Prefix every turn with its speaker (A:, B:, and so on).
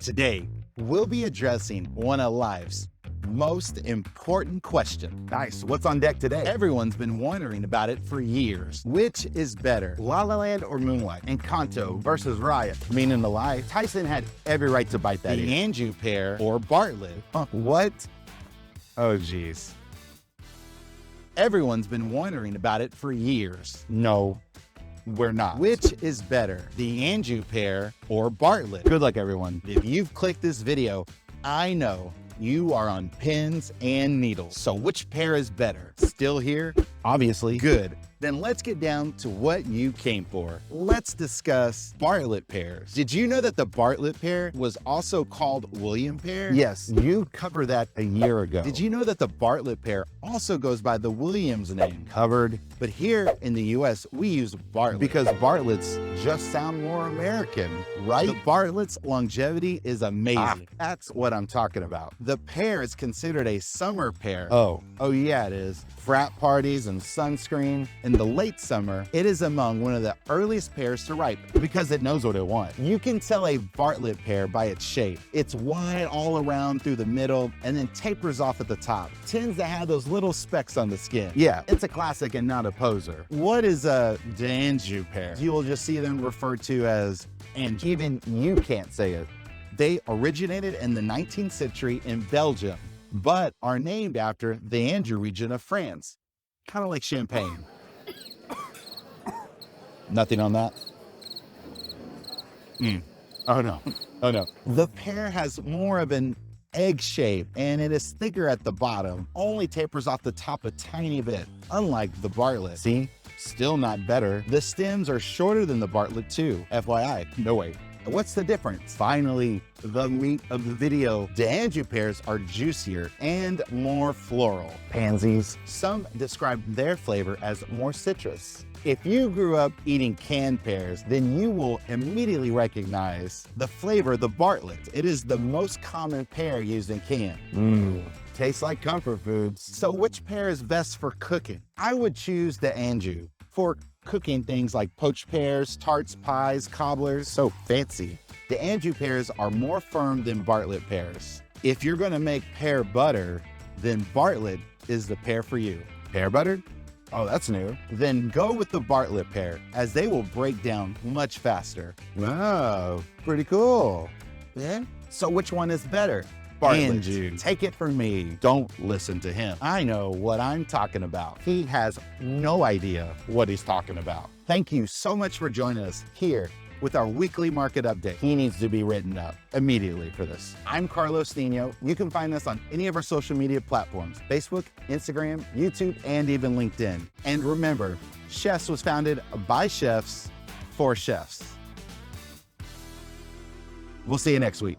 A: Today, we'll be addressing one of life's most important questions.
B: Nice. What's on deck today?
A: Everyone's been wondering about it for years. Which is better, La La Land or Moonlight?
B: Encanto versus Riot.
A: Meaning the life,
B: Tyson had every right to bite that
A: the
B: ear.
A: Anjou Pear or Bartlett?
B: What? Oh, geez.
A: Everyone's been wondering about it for years.
B: No, we're not.
A: Which is better, the Anjou Pear or Bartlett?
B: Good luck, everyone.
A: If you've clicked this video, I know you are on pins and needles. So which pear is better? Still here?
B: Obviously.
A: Good. Then let's get down to what you came for. Let's discuss Bartlett pears. Did you know that the Bartlett pear was also called William pear?
B: Yes, you covered that a year ago.
A: Did you know that the Bartlett pear also goes by the Williams name?
B: Covered.
A: But here in the US, we use Bartlett.
B: Because Bartletts just sound more American, right?
A: The Bartlett's longevity is amazing.
B: That's what I'm talking about.
A: The pear is considered a summer pear.
B: Oh,
A: Yeah, it is. Frat parties and sunscreen. In the late summer, it is among one of the earliest pears to ripen because it knows what it wants. You can tell a Bartlett pear by its shape. It's wide all around through the middle and then tapers off at the top. Tends to have those little specks on the skin.
B: yeah, it's a classic and not a poser.
A: What is a Anjou pear? You will just see them referred to as Anjou.
B: Even you can't say it.
A: They originated in the 19th century in Belgium, but are named after the Anjou region of France. Kind of like champagne. Nothing on that?
B: Oh, no. Oh, no.
A: The pear has more of an egg shape and it is thicker at the bottom, only tapers off the top a tiny bit, unlike the Bartlett.
B: See?
A: Still not better. The stems are shorter than the Bartlett too. FYI, no way. What's the difference? Finally, the meat of the video. The Anjou pears are juicier and more floral.
B: Pansies.
A: Some describe their flavor as more citrus. If you grew up eating canned pears, then you will immediately recognize the flavor of the Bartlett. It is the most common pear used in can.
B: Tastes like comfort foods.
A: So which pear is best for cooking? I would choose the Anjou for cooking things like poached pears, tarts, pies, cobblers. So fancy. The Anjou pears are more firm than Bartlett pears. If you're gonna make pear butter, then Bartlett is the pear for you.
B: Pear butter? Oh, that's new.
A: Then go with the Bartlett pear, as they will break down much faster.
B: Wow, pretty cool.
A: Yeah? So which one is better?
B: Bartlett.
A: Anjou. Take it from me. Don't listen to him. I know what I'm talking about. He has no idea what he's talking about. Thank you so much for joining us here with our weekly market update. He needs to be written up immediately for this. I'm Carlos Nino. You can find us on any of our social media platforms: Facebook, Instagram, YouTube, and even LinkedIn. And remember, Chefs was founded by chefs for chefs. We'll see you next week.